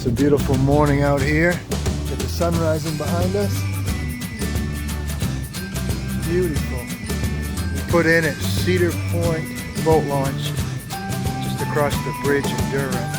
a beautiful morning out here. Got the sun rising behind us. Beautiful. We put in at Cedar Point boat launch just across the bridge in Durham.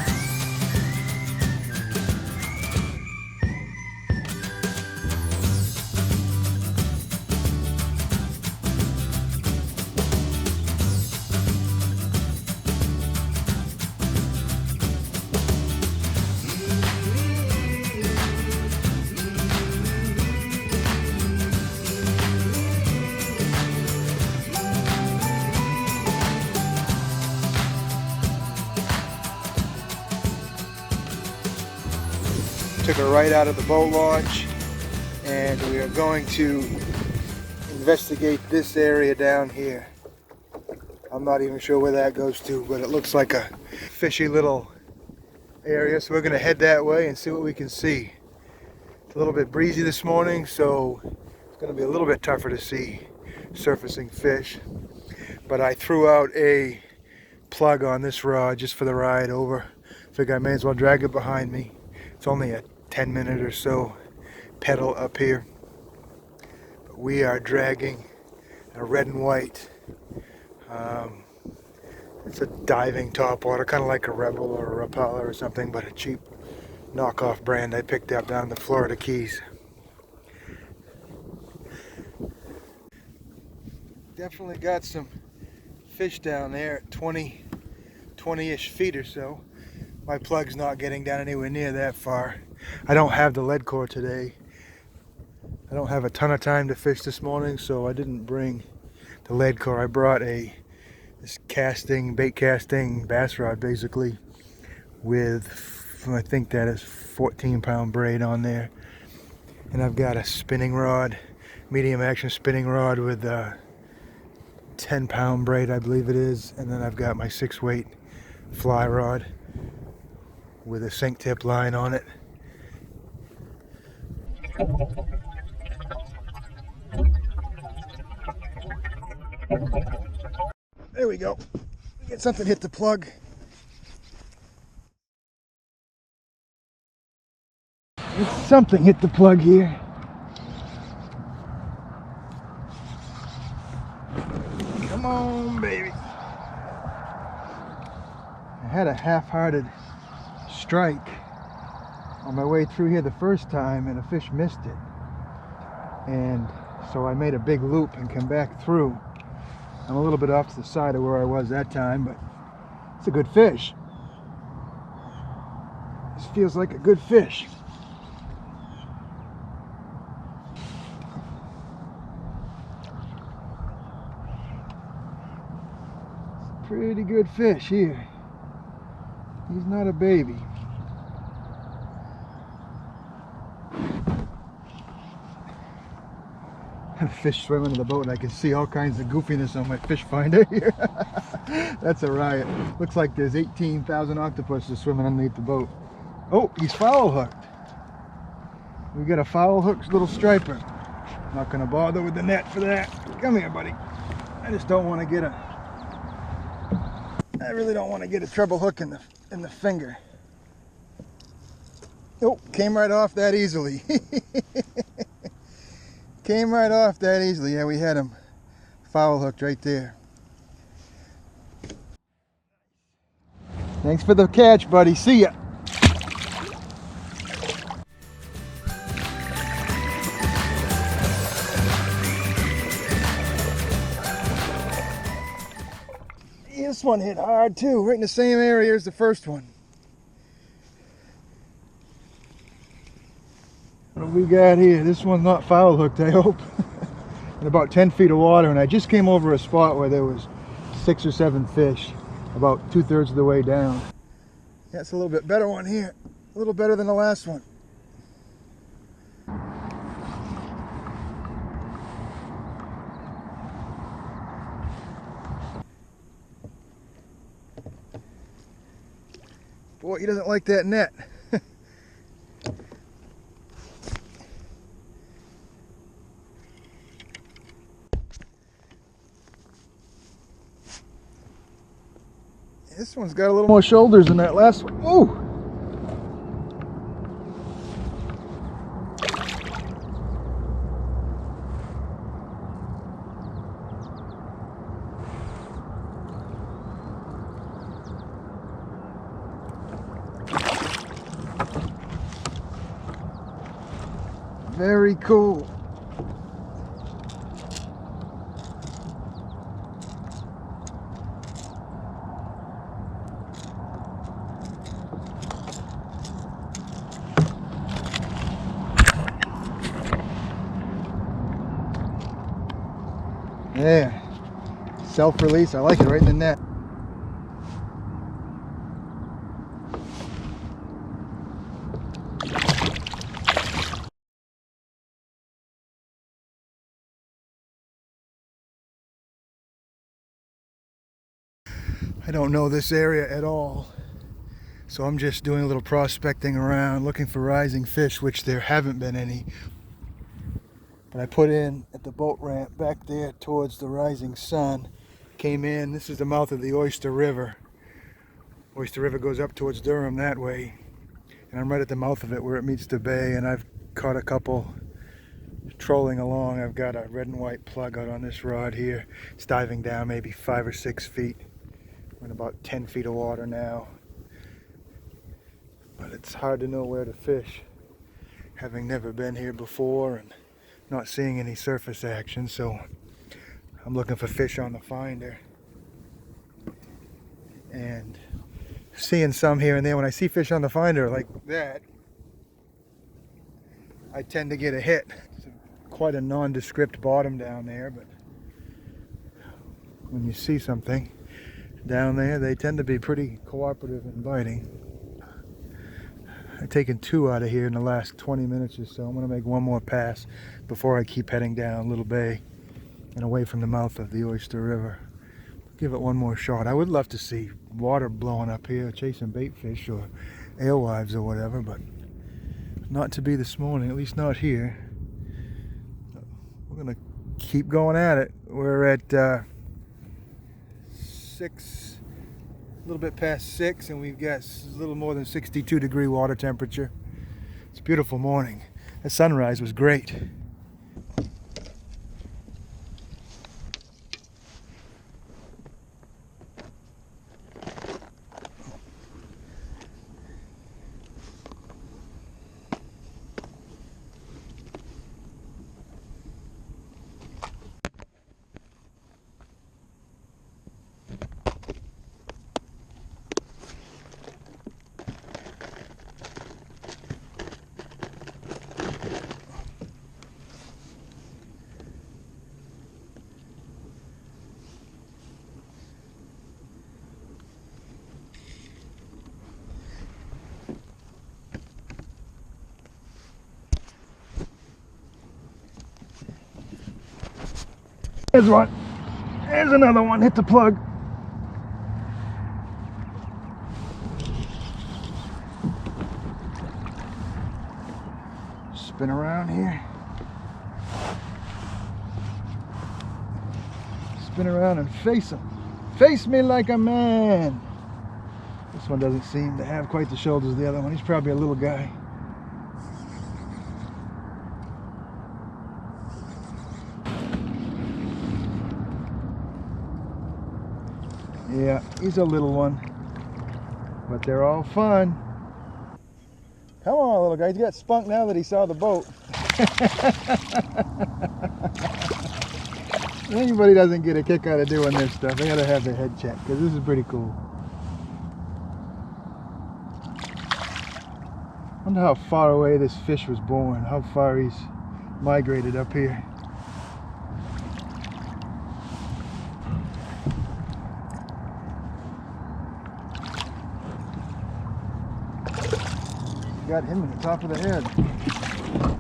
Took her right out of the boat launch, and we are going to investigate this area down here. I'm not even sure where that goes to, but it looks like a fishy little area, so we're going to head that way and see what we can see. It's a little bit breezy this morning, so it's going to be a little bit tougher to see surfacing fish, but I threw out a plug on this rod just for the ride over. Figured I may as well drag it behind me. It's only a 10-minute or so pedal up here, but we are dragging a red and white. It's a diving topwater, kind of like a Rebel or a Rapala or something, but a cheap knockoff brand I picked up down in the Florida Keys. Definitely got some fish down there at 20-ish feet or so. My plug's not getting down anywhere near that far. I don't have the lead core today. I don't have a ton of time to fish this morning, so I didn't bring the lead core. I brought this bait casting bass rod basically with, I think that is 14-pound braid on there. And I've got a spinning rod, medium action spinning rod with a 10-pound braid, I believe it is. And then I've got my 6-weight fly rod with a sink tip line on it. There we go. Get something hit the plug. Something hit the plug here. Come on, baby. I had a half-hearted strike on my way through here the first time, and a fish missed it, and so I made a big loop and come back through. I'm a little bit off to the side of where I was that time, but it's a good fish. This feels like a good fish. It's a pretty good fish here. He's not a baby. Fish swimming in the boat, and I can see all kinds of goofiness on my fish finder here. That's a riot. Looks like there's 18,000 octopuses swimming underneath the boat. Oh, he's foul hooked. We got a foul hooked little striper. Not gonna bother with the net for that. Come here, buddy. I just don't want to get I really don't want to get a treble hook in the finger. Oh, came right off that easily. Came right off that easily. Yeah, we had him foul hooked right there. Thanks for the catch, buddy. See ya. This one hit hard too, right in the same area as the first one. What do we got here? This one's not foul hooked, I hope. In about 10 feet of water, and I just came over a spot where there was 6 or 7 fish, about 2/3 of the way down. That's a little bit better one here, a little better than the last one. Boy, he doesn't like that net. This one's got a little more shoulders than that last one. Ooh! Very cool. Yeah, self-release, I like it right in the net. I don't know this area at all, so I'm just doing a little prospecting around, looking for rising fish, which there haven't been any. But I put in at the boat ramp back there towards the rising sun. Came in, this is the mouth of the Oyster River. Oyster River goes up towards Durham that way. And I'm right at the mouth of it where it meets the bay, and I've caught a couple trolling along. I've got a red and white plug out on this rod here. It's diving down maybe 5 or 6 feet. We're in about 10 feet of water now. But it's hard to know where to fish, having never been here before and not seeing any surface action, so I'm looking for fish on the finder and seeing some here and there. When I see fish on the finder like that, I tend to get a hit. It's quite a nondescript bottom down there, but when you see something down there, they tend to be pretty cooperative and biting. I've taken 2 out of here in the last 20 minutes or so. I'm going to make one more pass before I keep heading down Little Bay and away from the mouth of the Oyster River. Give it one more shot. I would love to see water blowing up here, chasing bait fish or alewives or whatever, but not to be this morning, at least not here. We're going to keep going at it. We're at 6. A little bit past 6, and we've got a little more than 62-degree water temperature. It's a beautiful morning. The sunrise was great. There's one. There's another one. Hit the plug. Spin around here. Spin around and face him. Face me like a man. This one doesn't seem to have quite the shoulders as the other one. He's probably a little guy. Yeah, he's a little one, but they're all fun. Come on, little guy. He's got spunk now that he saw the boat. Anybody doesn't get a kick out of doing this stuff, they gotta have their head checked, because this is pretty cool. Wonder how far away this fish was born, how far he's migrated up here. Got him in the top of the head. Oh.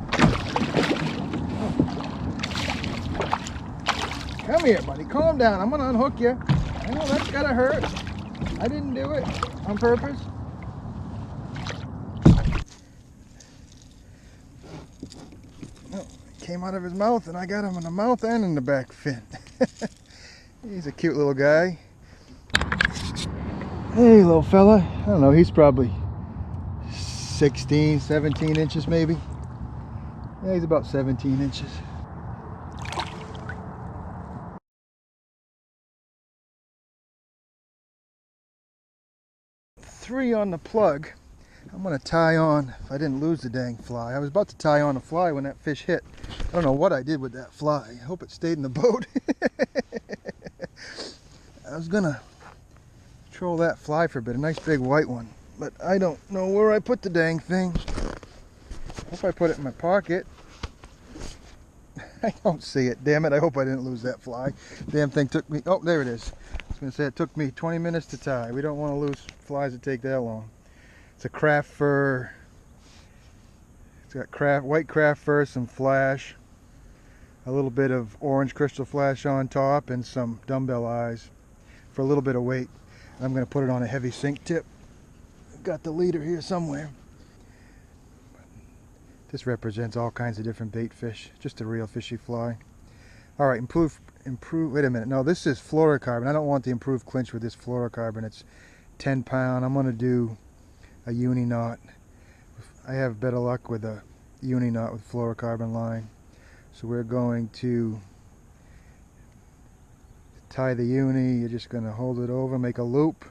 Come here, buddy. Calm down. I'm going to unhook you. I know that's got to hurt. I didn't do it on purpose. No, it came out of his mouth, and I got him in the mouth and in the back fin. He's a cute little guy. Hey, little fella. I don't know. He's probably 16, 17 inches maybe. Yeah, he's about 17 inches. Three on the plug. I'm gonna tie on, if I didn't lose the dang fly. I was about to tie on a fly when that fish hit. I don't know what I did with that fly. I hope it stayed in the boat. I was gonna control that fly for a bit, a nice big white one. But I don't know where I put the dang thing. Hope I put it in my pocket. I don't see it, damn it. I hope I didn't lose that fly. Damn thing took me, oh, there it is. I was gonna say it took me 20 minutes to tie. We don't want to lose flies that take that long. It's a craft fur. It's got white craft fur, some flash, a little bit of orange crystal flash on top, and some dumbbell eyes for a little bit of weight. I'm going to put it on a heavy sink tip. Got the leader here somewhere. This represents all kinds of different bait fish. Just a real fishy fly. All right, improve. Wait a minute. No, this is fluorocarbon. I don't want the improved clinch with this fluorocarbon. It's 10 pound. I'm going to do a uni knot. I have better luck with a uni knot with fluorocarbon line. So we're going to tie the uni. You're just going to hold it over, make a loop,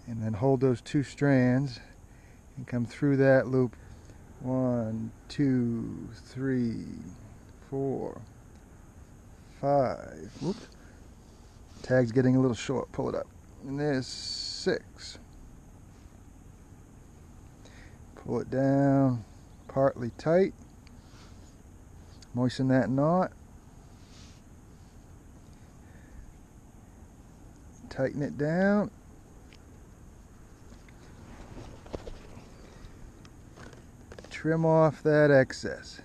and then hold those two strands and come through that loop. 1, 2, 3, 4, 5. Whoops. Tag's getting a little short. Pull it up. And there's 6. Pull it down, partly tight. Moisten that knot. Tighten it down. Trim off that excess.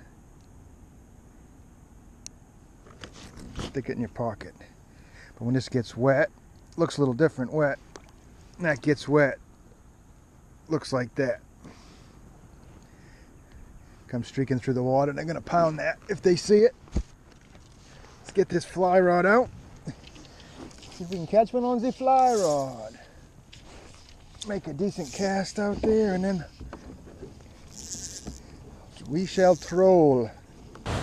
Stick it in your pocket. But when this gets wet, looks a little different wet. That gets wet, looks like that. Come streaking through the water, and they're gonna pound that if they see it. Let's get this fly rod out. See if we can catch one on the fly rod. Make a decent cast out there, and then we shall troll. Well,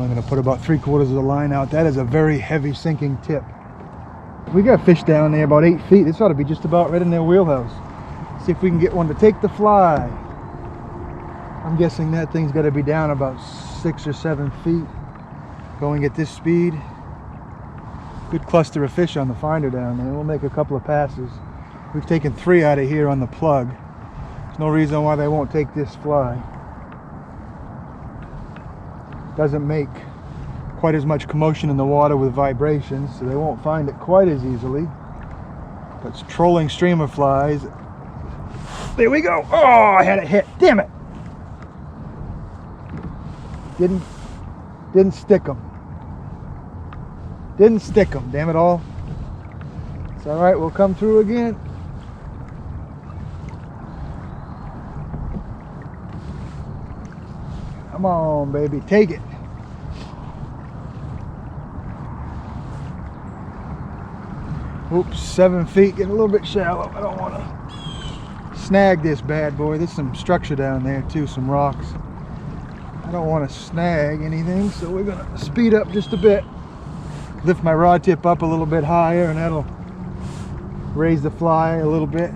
I'm going to put about 3/4 of the line out. That is a very heavy sinking tip. We got fish down there about 8 feet. This ought to be just about right in their wheelhouse. See if we can get one to take the fly. I'm guessing that thing's got to be down about 6 or 7 feet. Going at this speed. Good cluster of fish on the finder down there. We'll make a couple of passes. We've taken 3 out of here on the plug. There's no reason why they won't take this fly. Doesn't make quite as much commotion in the water with vibrations, so they won't find it quite as easily. But it's trolling streamer flies. There we go. Oh, I had it hit. Damn it. Didn't stick them. Didn't stick them. Damn it all. It's all right. We'll come through again. Come on, baby, take it. Oops, 7 feet, getting a little bit shallow. I don't want to snag this bad boy. There's some structure down there too, some rocks. I don't want to snag anything, so we're going to speed up just a bit. Lift my rod tip up a little bit higher, and that'll raise the fly a little bit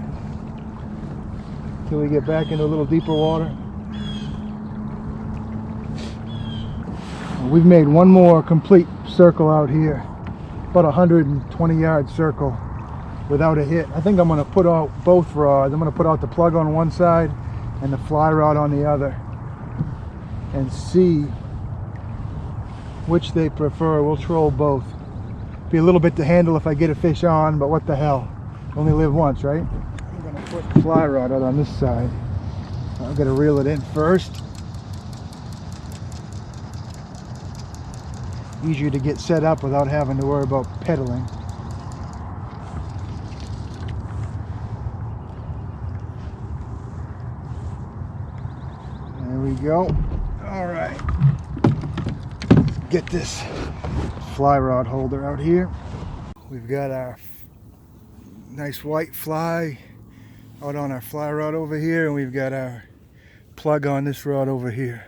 until we get back into a little deeper water. We've made one more complete circle out here, about a 120-yard circle without a hit. I think I'm going to put out both rods. I'm going to put out the plug on one side and the fly rod on the other and see which they prefer. We'll troll both. Be a little bit to handle if I get a fish on, but what the hell? Only live once, right? I'm going to put the fly rod out on this side. I'm going to reel it in first. Easier to get set up without having to worry about pedaling. There we go. All right. Let's get this fly rod holder out here. We've got our nice white fly out on our fly rod over here, and we've got our plug on this rod over here.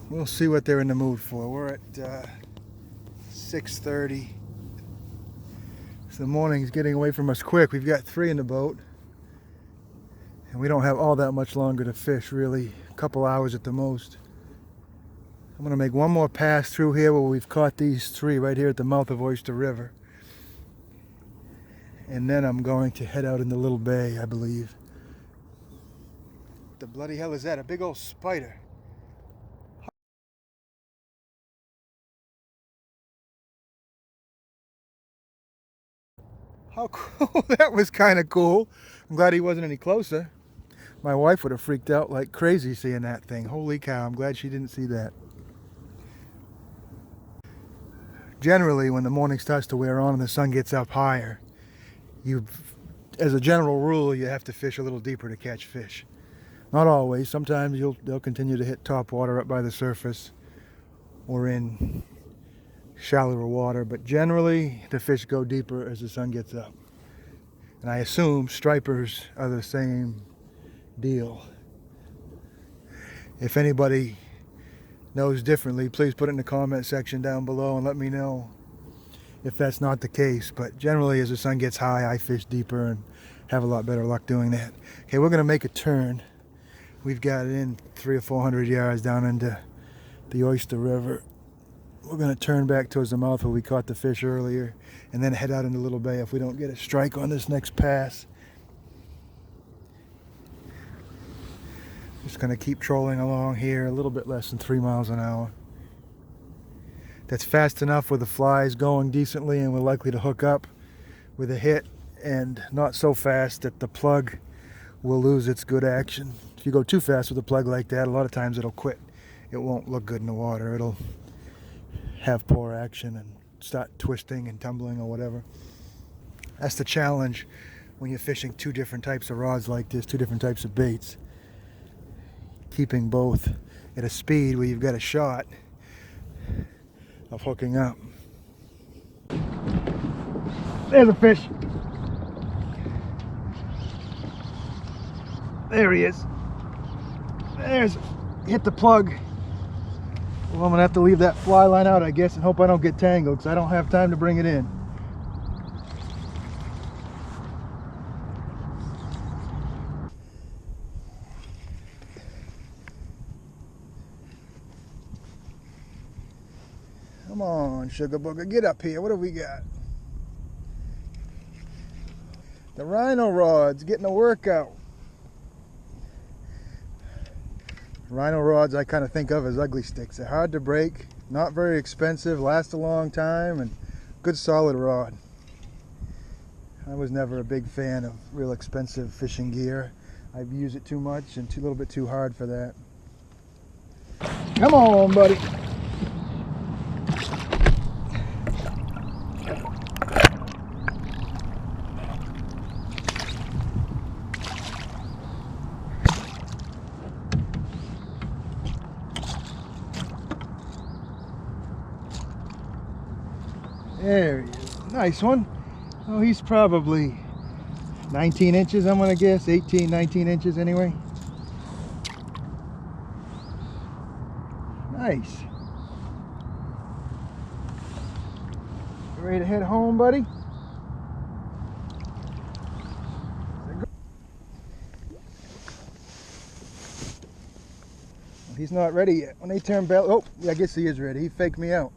We'll see what they're in the mood for. We're at 6:30. So the morning's getting away from us quick. We've got 3 in the boat. And we don't have all that much longer to fish, really. A couple hours at the most. I'm going to make one more pass through here where we've caught these 3 right here at the mouth of Oyster River. And then I'm going to head out in the little bay, I believe. What the bloody hell is that? A big old spider. How cool. That was kind of cool. I'm glad he wasn't any closer. My wife would have freaked out like crazy seeing that thing. Holy cow, I'm glad she didn't see that. Generally, when the morning starts to wear on and the sun gets up higher, as a general rule, you have to fish a little deeper to catch fish. Not always. Sometimes they'll continue to hit top water up by the surface or in shallower water, but generally the fish go deeper as the sun gets up. And I assume stripers are the same deal. If anybody knows differently, please put it in the comment section down below and let me know if that's not the case. But generally as the sun gets high, I fish deeper and have a lot better luck doing that. Okay, we're going to make a turn. We've got it in 300 or 400 yards down into the Oyster River. We're going to turn back towards the mouth where we caught the fish earlier and then head out into Little Bay if we don't get a strike on this next pass. Just going to keep trolling along here, a little bit less than 3 miles an hour. That's fast enough with the flies going decently and we're likely to hook up with a hit, and not so fast that the plug will lose its good action. If you go too fast with a plug like that, a lot of times it'll quit. It won't look good in the water. It'll have poor action and start twisting and tumbling or whatever. That's the challenge when you're fishing 2 different types of rods like this, 2 different types of baits. Keeping both at a speed where you've got a shot of hooking up. There's a fish. There he is. Hit the plug. Well, I'm gonna have to leave that fly line out, I guess, and hope I don't get tangled because I don't have time to bring it in. Come on, sugar booger, get up here. What have we got? The Rhino rod's getting a workout. Rhino rods I kind of think of as ugly sticks. They're hard to break, not very expensive, last a long time, and good solid rod. I was never a big fan of real expensive fishing gear. I use it too much and a little bit too hard for that. Come on, buddy. There he is. Nice one. Oh, he's probably 19 inches, I'm going to guess. 18, 19 inches anyway. Nice. Ready to head home, buddy? He's not ready yet. When they turn belly, oh, yeah, I guess he is ready. He faked me out.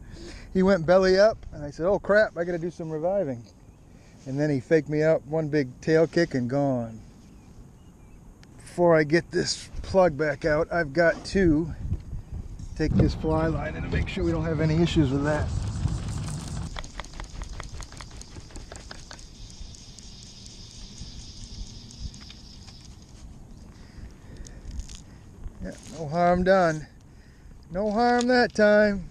He went belly up, and I said, oh crap, I gotta do some reviving. And then he faked me out, one big tail kick and gone. Before I get this plug back out, I've got to take this fly line in to make sure we don't have any issues with that. Yeah, no harm done. No harm that time.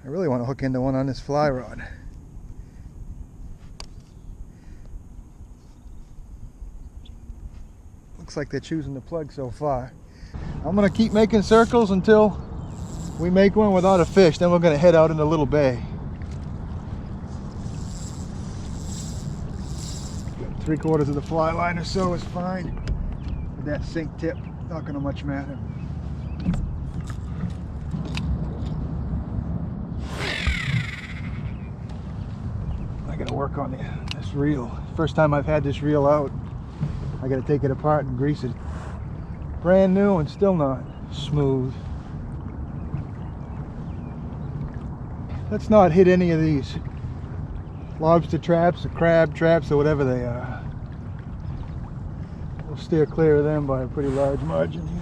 I really want to hook into one on this fly rod. Looks like they're choosing the plug so far. I'm going to keep making circles until we make one without a fish. Then we're going to head out in the little bay. Got 3/4 of the fly line or so is fine. With that sink tip, not going to much matter. work on this reel. First time I've had this reel out. I gotta take it apart and grease it. Brand new and still not smooth. Let's not hit any of these lobster traps or crab traps or whatever they are. We'll steer clear of them by a pretty large margin here.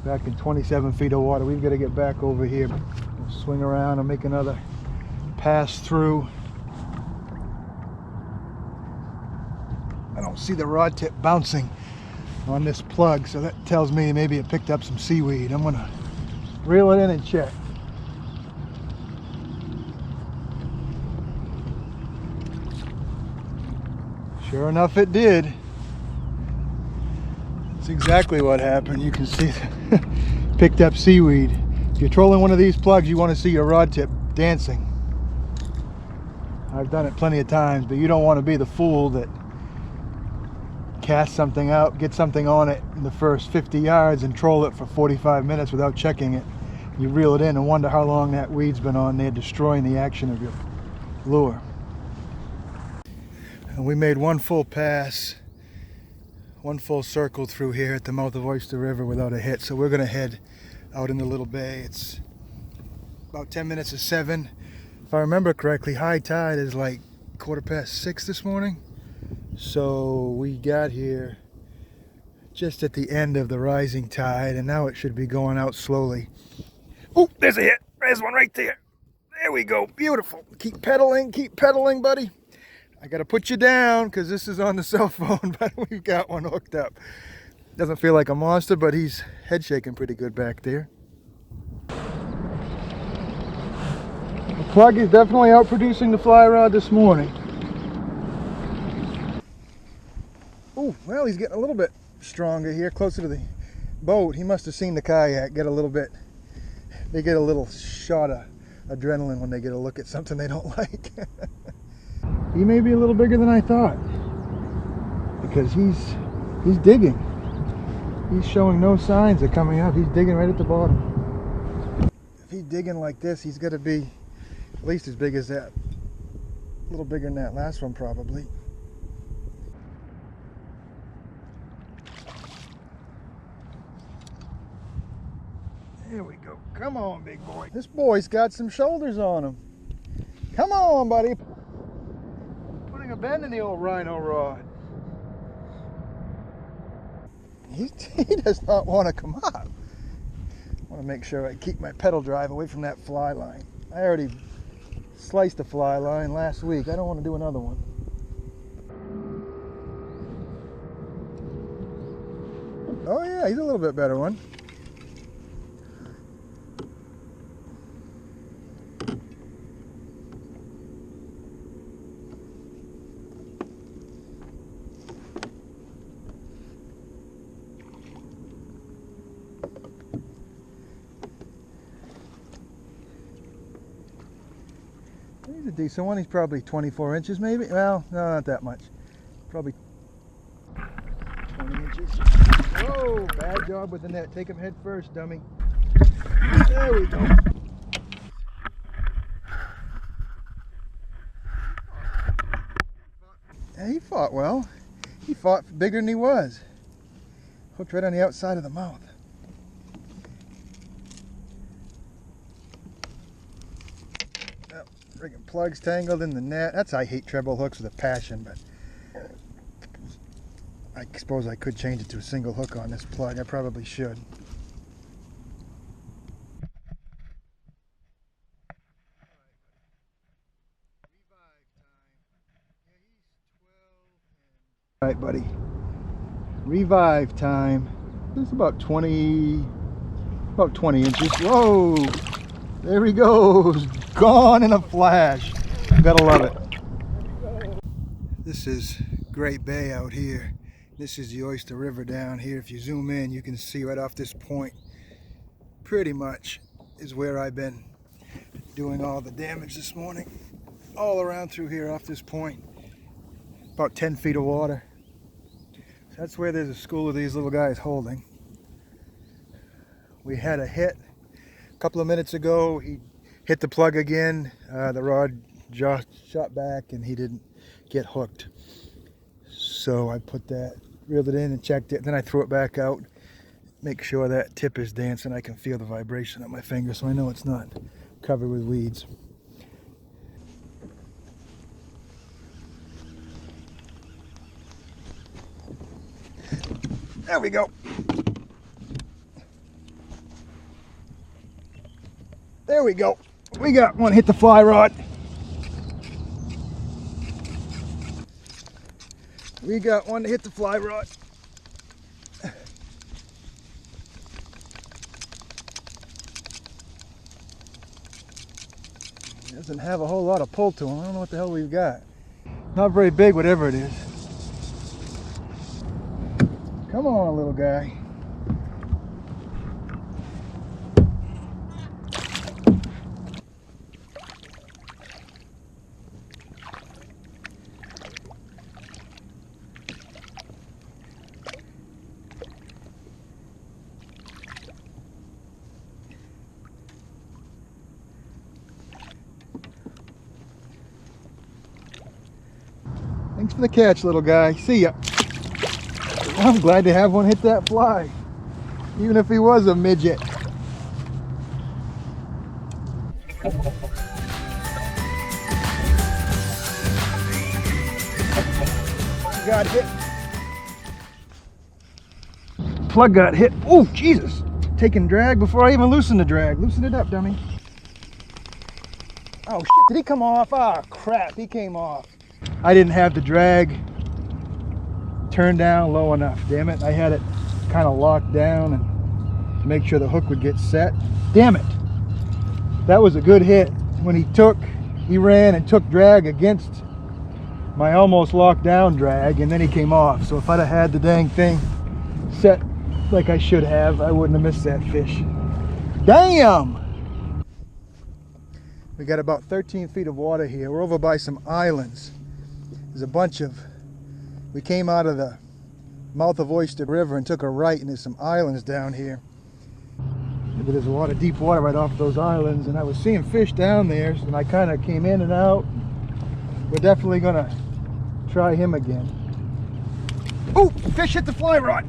Back in 27 feet of water. We've got to get back over here. We'll swing around and make another pass through. I don't see the rod tip bouncing on this plug, so that tells me maybe it picked up some seaweed. I'm gonna reel it in and check. Sure enough, it did. That's exactly what happened. You can see picked up seaweed. If you're trolling one of these plugs, you want to see your rod tip dancing. I've done it plenty of times, but you don't want to be the fool that casts something out, get something on it in the first 50 yards and troll it for 45 minutes without checking it. You reel it in and wonder how long that weed's been on there, destroying the action of your lure. And we made one full pass, one full circle through here at the mouth of Oyster River without a hit. So we're gonna head out in the little bay. It's about 10 minutes to 7. If I remember correctly, high tide is like 6:15 this morning. So we got here just at the end of the rising tide, and now it should be going out slowly. Oh, there's a hit. There's one right there. There we go. Beautiful. Keep pedaling, buddy. I got to put you down because this is on the cell phone, but we've got one hooked up. Doesn't feel like a monster, but he's head shaking pretty good back there. The plug is definitely outproducing the fly rod this morning. Oh, well, he's getting a little bit stronger here, closer to the boat. He must have seen the kayak get a little bit. They get a little shot of adrenaline when they get a look at something they don't like. He may be a little bigger than I thought, because he's digging. He's showing no signs of coming up. He's digging right at the bottom. If he's digging like this, he's got to be at least as big as that. A little bigger than that last one, probably. There we go. Come on, big boy. This boy's got some shoulders on him. Come on, buddy. Putting a bend in the old Rhino rod. He does not want to come up. I want to make sure I keep my pedal drive away from that fly line. I already sliced the fly line last week. I don't want to do another one. Oh yeah, he's a little bit better one. He's a decent one. He's probably 24 inches maybe. Well, no, not that much. Probably 20 inches. Oh, bad job with the net. Take him head first, dummy. There we go. Yeah, he fought well. He fought bigger than he was. Hooked right on the outside of the mouth. Friggin' plugs tangled in the net. That's I hate treble hooks with a passion, but I suppose I could change it to a single hook on this plug. I probably should. All right, buddy. Revive time. It's about 20 inches. Whoa! There he goes. Gone in a flash. Gotta love it. This is Great Bay out here. This is the Oyster River down here. If you zoom in, you can see right off this point, pretty much is where I've been doing all the damage this morning. All around through here off this point. About 10 feet of water. So that's where there's a school of these little guys holding. We had a hit a couple of minutes ago. He hit the plug again. The rod just shot back and he didn't get hooked. So I put that, reeled it in and checked it. Then I threw it back out. Make sure that tip is dancing. I can feel the vibration on my finger, so I know it's not covered with weeds. There we go. There we go. We got one hit the fly rod. We got one to hit the fly rod. Doesn't have a whole lot of pull to him. I don't know what the hell we've got. Not very big, whatever it is. Come on, little guy. Thanks for the catch, little guy. See ya. I'm glad to have one hit that fly, even if he was a midget. Got hit. Plug got hit. Oh, Jesus. Taking drag before I even loosened the drag. Loosen it up, dummy. Oh, shit. Did he come off? Ah, crap. He came off. I didn't have the drag turned down low enough. Damn it. I had it kind of locked down and to make sure the hook would get set. Damn it. That was a good hit. When he ran and took drag against my almost locked down drag, and then he came off. So if I'd have had the dang thing set like I should have, I wouldn't have missed that fish. Damn! We got about 13 feet of water here. We're over by some islands. There's a bunch of, we came out of the mouth of Oyster River and took a right, and there's some islands down here. But there's a lot of deep water right off those islands, and I was seeing fish down there, and I kind of came in and out. We're definitely gonna try him again. Oh, fish hit the fly rod.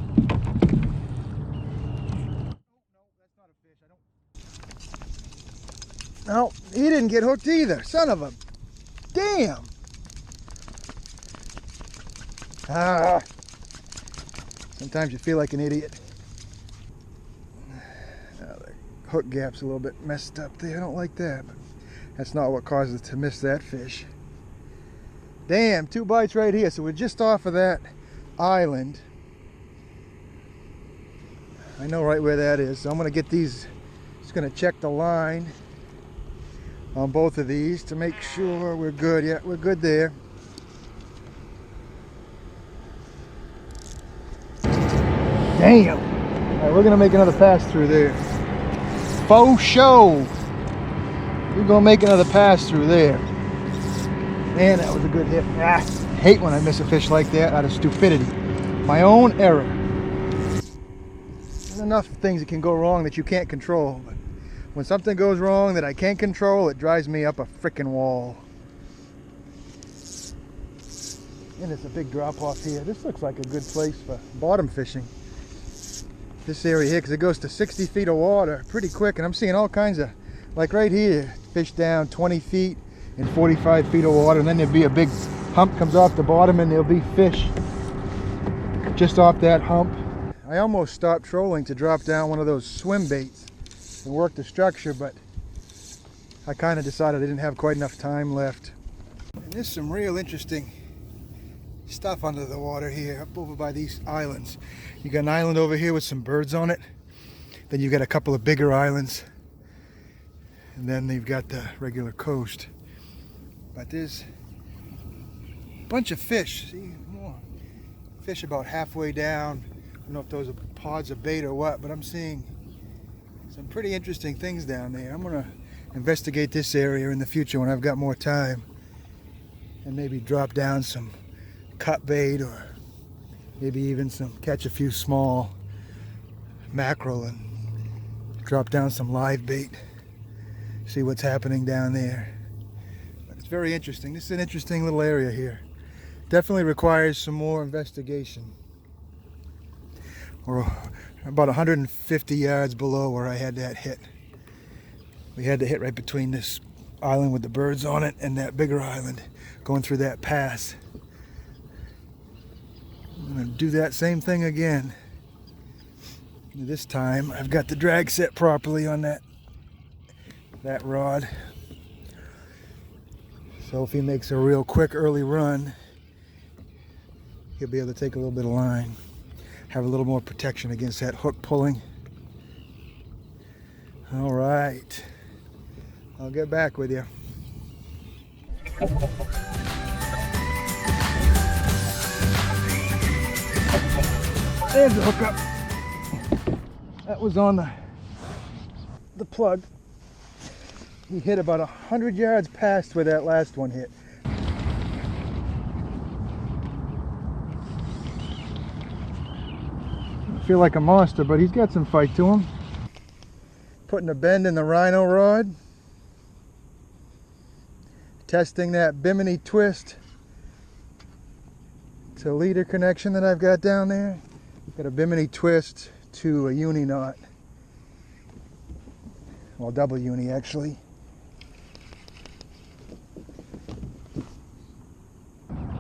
No, he didn't get hooked either. Son of a damn. Ah. Sometimes you feel like an idiot. The hook gap's a little bit messed up there. I don't like that, but that's not what caused us to miss that fish. Damn, 2 bites right here. So we're just off of that island. I know right where that is. So I'm going to get these, just going to check the line on both of these to make sure we're good. Yeah, we're good there. Damn. All right, we're going to make another pass through there. Faux show. We're going to make another pass through there. Man, that was a good hit. Ah, I hate when I miss a fish like that out of stupidity. My own error. There's enough things that can go wrong that you can't control. But when something goes wrong that I can't control, it drives me up a frickin' wall. And it's a big drop off here. This looks like a good place for bottom fishing. This area here, because it goes to 60 feet of water pretty quick. And I'm seeing all kinds of, like right here, fish down 20 feet. In 45 feet of water, and then there'll be a big hump comes off the bottom, and there'll be fish just off that hump. I almost stopped trolling to drop down one of those swim baits and work the structure, but I kind of decided I didn't have quite enough time left. And there's some real interesting stuff under the water here, up over by these islands. You got an island over here with some birds on it. Then you got a couple of bigger islands, and then you've got the regular coast. But there's a bunch of fish. See, more fish about halfway down. I don't know if those are pods of bait or what, but I'm seeing some pretty interesting things down there. I'm gonna investigate this area in the future when I've got more time, and maybe drop down some cut bait, or maybe even catch a few small mackerel and drop down some live bait. see what's happening down there. But it's very interesting. This is an interesting little area here. Definitely requires some more investigation. We're about 150 yards below where I had that hit. We had the hit right between this island with the birds on it and that bigger island, going through that pass. I'm going to do that same thing again. This time I've got the drag set properly on that rod. So if he makes a real quick early run, he'll be able to take a little bit of line, have a little more protection against that hook pulling. All right, I'll get back with you. There's the hookup. That was on the plug. He hit about 100 yards past where that last one hit. I feel like a monster, but he's got some fight to him. Putting a bend in the Rhino rod. Testing that bimini twist to leader connection that I've got down there. Got a bimini twist to a uni knot. Well, double uni actually.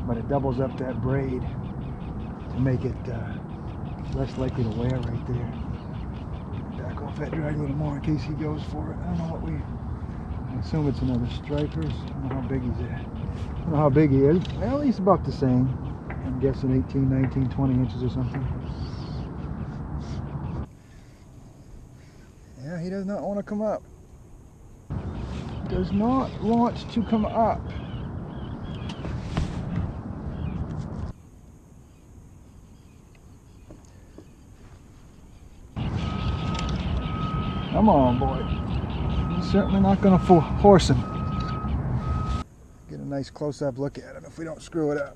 But it doubles up that braid to make it less likely to wear right there. Back off that drag a little more in case he goes for it. I don't know what I assume it's another striper. I don't know how big he's at. I don't know how big he is. Well, he's about the same. I'm guessing 18, 19, 20 inches or something. Yeah, he does not want to come up. Does not want to come up. Come on, boy. He's certainly not going to force him. Get a nice close-up look at him if we don't screw it up.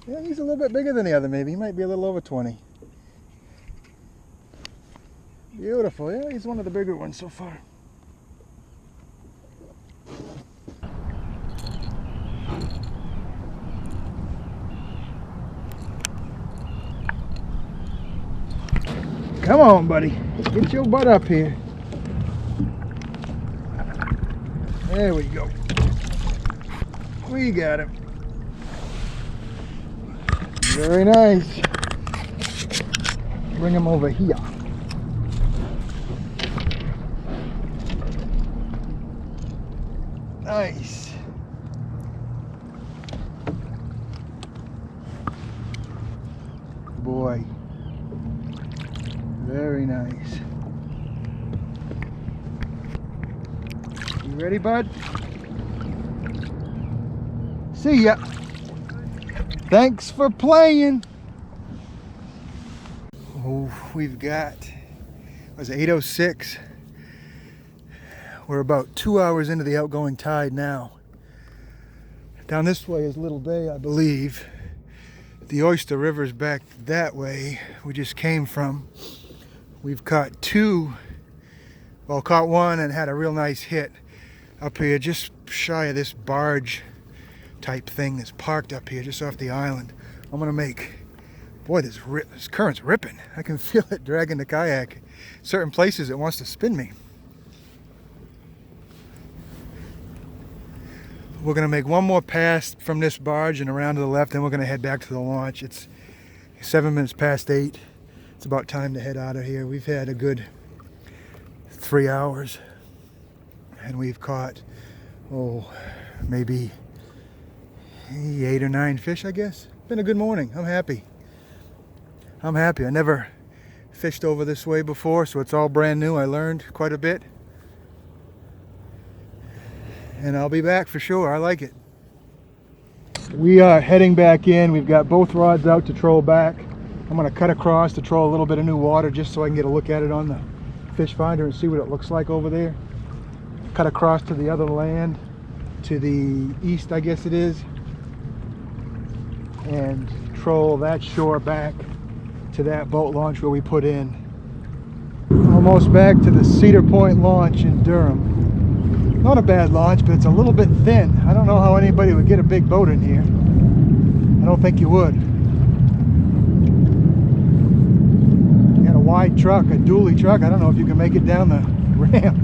Yeah, he's a little bit bigger than the other, maybe. He might be a little over 20. Beautiful. Yeah, he's one of the bigger ones so far. Come on, buddy. Get your butt up here. There we go. We got him. Very nice. Bring him over here. Nice. Boy. Very nice. You ready, bud? See ya. Thanks for playing. Oh, we've got, was it 8:06? We're about 2 hours into the outgoing tide now. Down this way is Little Bay, I believe. The Oyster River's back that way. We just came from. We've caught two, well, caught one and had a real nice hit up here just shy of this barge type thing that's parked up here just off the island. I'm gonna make, boy, this current's ripping. I can feel it dragging the kayak. Certain places it wants to spin me. We're gonna make one more pass from this barge and around to the left, then we're gonna head back to the launch. It's 7 minutes past 8. It's about time to head out of here. We've had a good 3 hours and we've caught, oh, maybe 8 or 9 fish, I guess. Been a good morning. I'm happy. I'm happy. I never fished over this way before, so it's all brand new. I learned quite a bit. And I'll be back for sure. I like it. We are heading back in. We've got both rods out to troll back. I'm going to cut across to troll a little bit of new water just so I can get a look at it on the fish finder and see what it looks like over there. Cut across to the other land, to the east, I guess it is, and troll that shore back to that boat launch where we put in. Almost back to the Cedar Point launch in Durham. Not a bad launch, but it's a little bit thin. I don't know how anybody would get a big boat in here. I don't think you would. You got a wide truck, a dually truck. I don't know if you can make it down the ramp.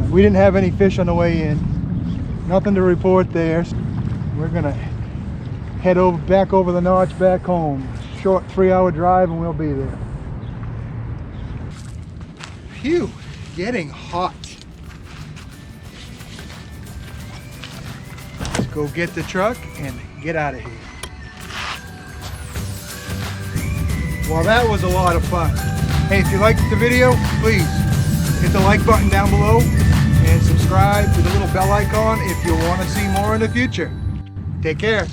We didn't have any fish on the way in. Nothing to report there. We're gonna head back over the notch back home. Short 3-hour drive and we'll be there. Phew, getting hot. Let's go get the truck and get out of here. Well, that was a lot of fun. Hey, if you liked the video, please hit the like button down below and subscribe to the little bell icon if you want to see more in the future. Take care.